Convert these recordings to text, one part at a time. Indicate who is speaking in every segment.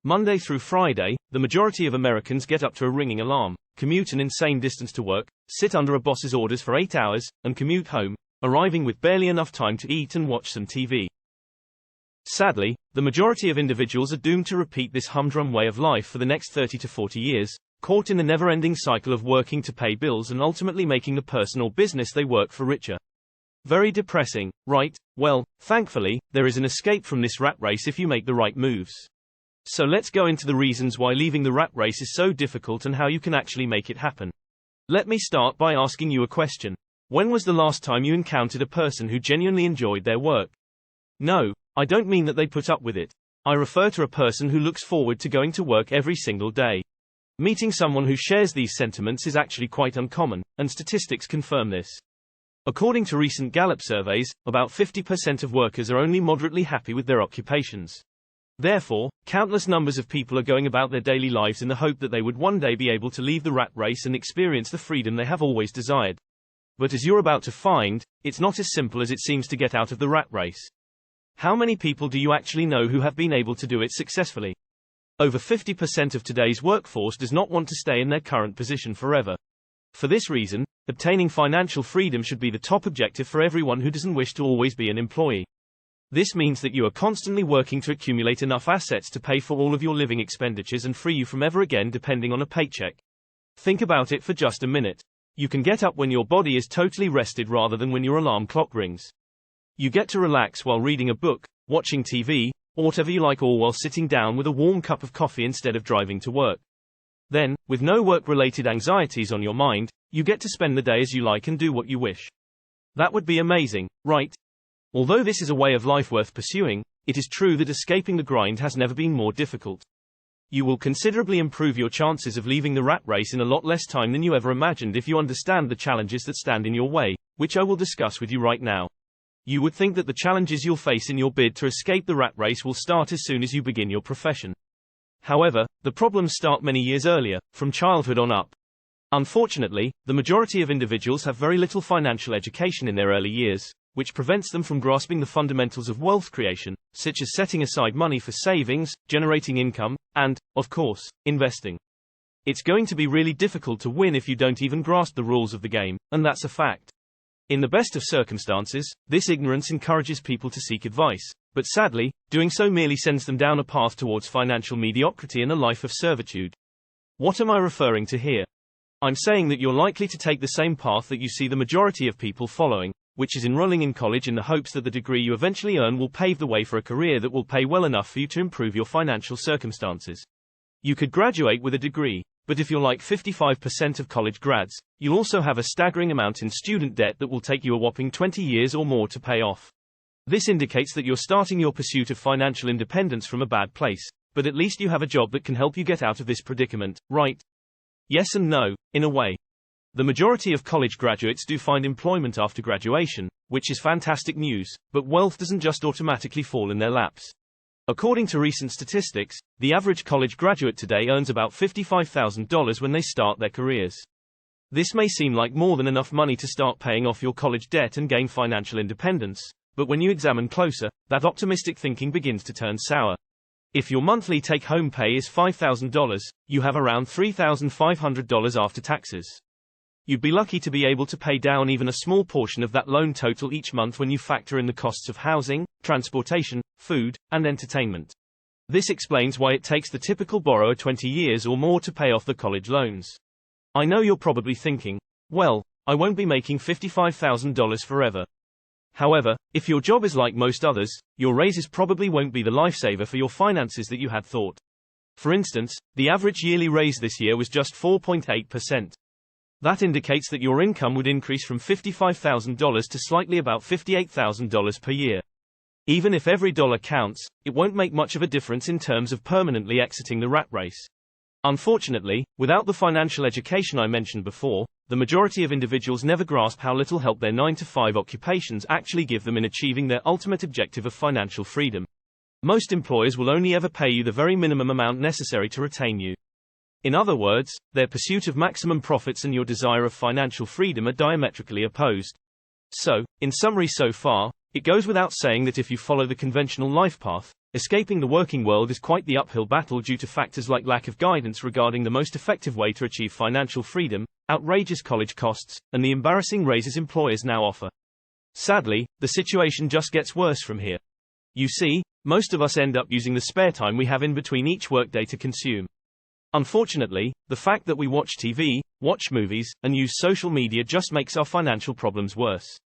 Speaker 1: Monday through Friday, the majority of Americans get up to a ringing alarm, commute an insane distance to work, sit under a boss's orders for 8 hours, and commute home, arriving with barely enough time to eat and watch some TV. Sadly, the majority of individuals are doomed to repeat this humdrum way of life for the next 30 to 40 years, caught in the never-ending cycle of working to pay bills and ultimately making the person or business they work for richer. Very depressing, right? Well, thankfully, there is an escape from this rat race if you make the right moves. So let's go into the reasons why leaving the rat race is so difficult and how you can actually make it happen. Let me start by asking you a question. When was the last time you encountered a person who genuinely enjoyed their work? No, I don't mean that they put up with it. I refer to a person who looks forward to going to work every single day. Meeting someone who shares these sentiments is actually quite uncommon, and statistics confirm this. According to recent Gallup surveys, about 50% of workers are only moderately happy with their occupations. Therefore, countless numbers of people are going about their daily lives in the hope that they would one day be able to leave the rat race and experience the freedom they have always desired. But as you're about to find, it's not as simple as it seems to get out of the rat race. How many people do you actually know who have been able to do it successfully? Over 50% of today's workforce does not want to stay in their current position forever. For this reason, obtaining financial freedom should be the top objective for everyone who doesn't wish to always be an employee. This means that you are constantly working to accumulate enough assets to pay for all of your living expenditures and free you from ever again depending on a paycheck. Think about it for just a minute. You can get up when your body is totally rested rather than when your alarm clock rings. You get to relax while reading a book, watching TV, or whatever you like, all while sitting down with a warm cup of coffee instead of driving to work. Then, with no work-related anxieties on your mind, you get to spend the day as you like and do what you wish. That would be amazing, right? Although this is a way of life worth pursuing, it is true that escaping the grind has never been more difficult. You will considerably improve your chances of leaving the rat race in a lot less time than you ever imagined if you understand the challenges that stand in your way, which I will discuss with you right now. You would think that the challenges you'll face in your bid to escape the rat race will start as soon as you begin your profession. However, the problems start many years earlier, from childhood on up. Unfortunately, the majority of individuals have very little financial education in their early years, which prevents them from grasping the fundamentals of wealth creation, such as setting aside money for savings, generating income, and, of course, investing. It's going to be really difficult to win if you don't even grasp the rules of the game, and that's a fact. In the best of circumstances, this ignorance encourages people to seek advice, but sadly, doing so merely sends them down a path towards financial mediocrity and a life of servitude. What am I referring to here? I'm saying that you're likely to take the same path that you see the majority of people following, which is enrolling in college in the hopes that the degree you eventually earn will pave the way for a career that will pay well enough for you to improve your financial circumstances. You could graduate with a degree, but if you're like 55% of college grads, you'll also have a staggering amount in student debt that will take you a whopping 20 years or more to pay off. This indicates that you're starting your pursuit of financial independence from a bad place, but at least you have a job that can help you get out of this predicament, right? Yes and no, in a way. The majority of college graduates do find employment after graduation, which is fantastic news, but wealth doesn't just automatically fall in their laps. According to recent statistics, the average college graduate today earns about $55,000 when they start their careers. This may seem like more than enough money to start paying off your college debt and gain financial independence, but when you examine closer, that optimistic thinking begins to turn sour. If your monthly take-home pay is $5,000, you have around $3,500 after taxes. You'd be lucky to be able to pay down even a small portion of that loan total each month when you factor in the costs of housing, transportation, food, and entertainment. This explains why it takes the typical borrower 20 years or more to pay off the college loans. I know you're probably thinking, well, I won't be making $55,000 forever. However, if your job is like most others, your raises probably won't be the lifesaver for your finances that you had thought. For instance, the average yearly raise this year was just 4.8%. That indicates that your income would increase from $55,000 to slightly about $58,000 per year. Even if every dollar counts, it won't make much of a difference in terms of permanently exiting the rat race. Unfortunately, without the financial education I mentioned before, the majority of individuals never grasp how little help their 9-to-5 occupations actually give them in achieving their ultimate objective of financial freedom. Most employers will only ever pay you the very minimum amount necessary to retain you. In other words, their pursuit of maximum profits and your desire of financial freedom are diametrically opposed. So, in summary so far, it goes without saying that if you follow the conventional life path, Escaping the working world is quite the uphill battle due to factors like lack of guidance regarding the most effective way to achieve financial freedom, outrageous college costs, and the embarrassing raises employers now offer. Sadly, the situation just gets worse from here. You see, most of us end up using the spare time we have in between each workday to consume. Unfortunately, the fact that we watch TV, watch movies, and use social media just makes our financial problems worse.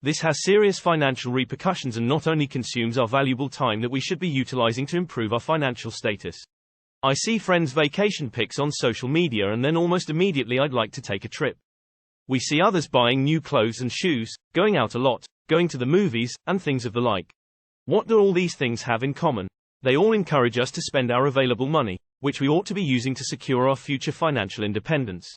Speaker 1: This has serious financial repercussions and not only consumes our valuable time that we should be utilizing to improve our financial status. I see friends' vacation pics on social media and then almost immediately I'd like to take a trip. We see others buying new clothes and shoes, going out a lot, going to the movies, and things of the like. What do all these things have in common? They all encourage us to spend our available money, which we ought to be using to secure our future financial independence.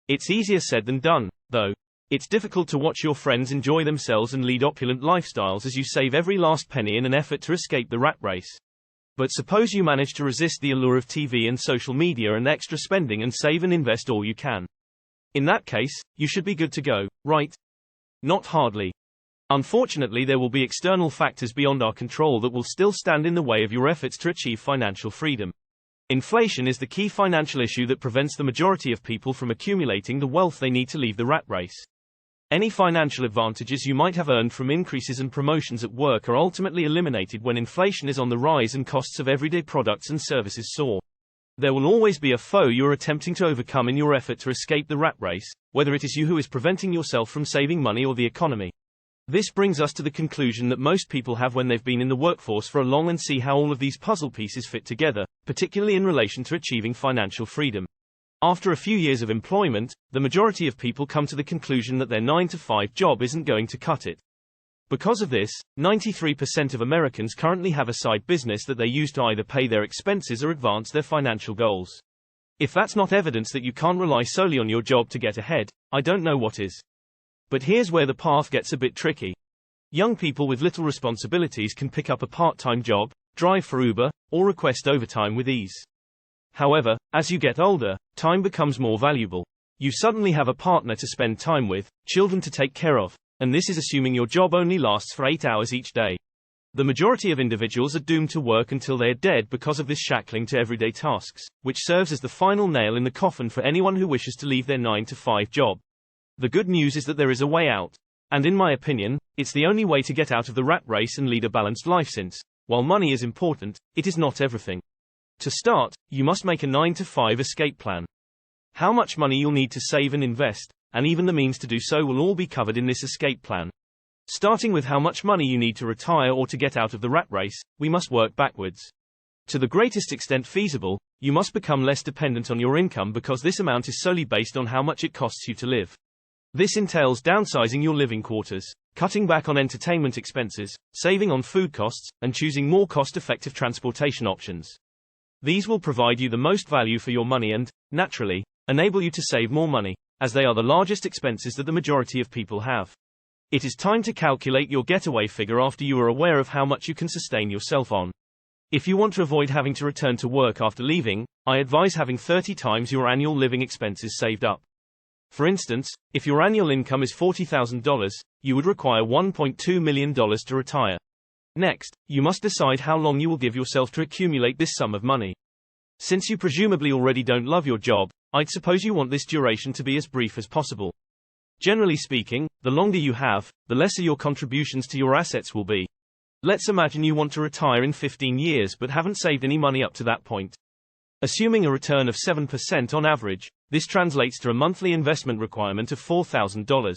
Speaker 1: It's easier said than done, though. It's difficult to watch your friends enjoy themselves and lead opulent lifestyles as you save every last penny in an effort to escape the rat race. But suppose you manage to resist the allure of TV and social media and extra spending and save and invest all you can. In that case, you should be good to go, right? Not hardly. Unfortunately, there will be external factors beyond our control that will still stand in the way of your efforts to achieve financial freedom. Inflation is the key financial issue that prevents the majority of people from accumulating the wealth they need to leave the rat race. Any financial advantages you might have earned from increases and promotions at work are ultimately eliminated when inflation is on the rise and costs of everyday products and services soar. There will always be a foe you are attempting to overcome in your effort to escape the rat race, whether it is you who is preventing yourself from saving money or the economy. This brings us to the conclusion that most people have when they've been in the workforce for a long and see how all of these puzzle pieces fit together, particularly in relation to achieving financial freedom. After a few years of employment, the majority of people come to the conclusion that their 9-to-5 job isn't going to cut it. Because of this, 93% of Americans currently have a side business that they use to either pay their expenses or advance their financial goals. If that's not evidence that you can't rely solely on your job to get ahead, I don't know what is. But here's where the path gets a bit tricky. Young people with little responsibilities can pick up a part-time job, drive for Uber, or request overtime with ease. However, as you get older, time becomes more valuable. You suddenly have a partner to spend time with, children to take care of, and this is assuming your job only lasts for 8 hours each day. The majority of individuals are doomed to work until they are dead because of this shackling to everyday tasks, which serves as the final nail in the coffin for anyone who wishes to leave their 9-to-5 job. The good news is that there is a way out. And in my opinion, it's the only way to get out of the rat race and lead a balanced life since, while money is important, it is not everything. To start, you must make a 9-to-5 escape plan. How much money you'll need to save and invest, and even the means to do so will all be covered in this escape plan. Starting with how much money you need to retire or to get out of the rat race, we must work backwards. To the greatest extent feasible, you must become less dependent on your income because this amount is solely based on how much it costs you to live. This entails downsizing your living quarters, cutting back on entertainment expenses, saving on food costs, and choosing more cost-effective transportation options. These will provide you the most value for your money and, naturally, enable you to save more money, as they are the largest expenses that the majority of people have. It is time to calculate your getaway figure after you are aware of how much you can sustain yourself on. If you want to avoid having to return to work after leaving, I advise having 30 times your annual living expenses saved up. For instance, if your annual income is $40,000, you would require $1.2 million to retire. Next, you must decide how long you will give yourself to accumulate this sum of money. Since you presumably already don't love your job, I'd suppose you want this duration to be as brief as possible. Generally speaking, the longer you have, the lesser your contributions to your assets will be. Let's imagine you want to retire in 15 years but haven't saved any money up to that point. Assuming a return of 7% on average, this translates to a monthly investment requirement of $4,000.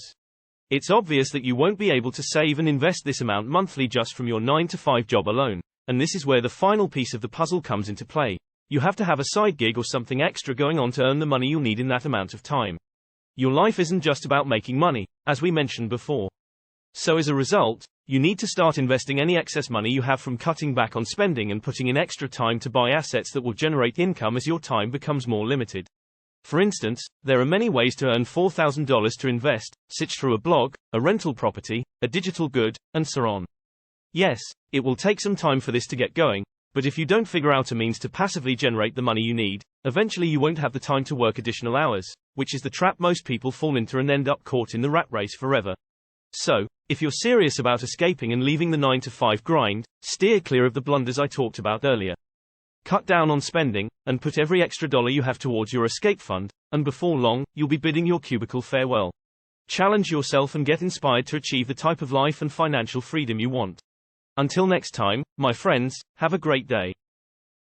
Speaker 1: It's obvious that you won't be able to save and invest this amount monthly just from your 9-to-5 job alone, and this is where the final piece of the puzzle comes into play. You have to have a side gig or something extra going on to earn the money you'll need in that amount of time. Your life isn't just about making money, as we mentioned before. So as a result, you need to start investing any excess money you have from cutting back on spending and putting in extra time to buy assets that will generate income as your time becomes more limited. For instance, there are many ways to earn $4,000 to invest, such through a blog, a rental property, a digital good, and so on. Yes, it will take some time for this to get going, but if you don't figure out a means to passively generate the money you need, eventually you won't have the time to work additional hours, which is the trap most people fall into and end up caught in the rat race forever. So, If you're serious about escaping and leaving the 9-to-5 grind, steer clear of the blunders I talked about earlier. Cut down on spending, and put every extra dollar you have towards your escape fund, and before long, you'll be bidding your cubicle farewell. Challenge yourself and get inspired to achieve the type of life and financial freedom you want. Until next time, my friends, have a great day.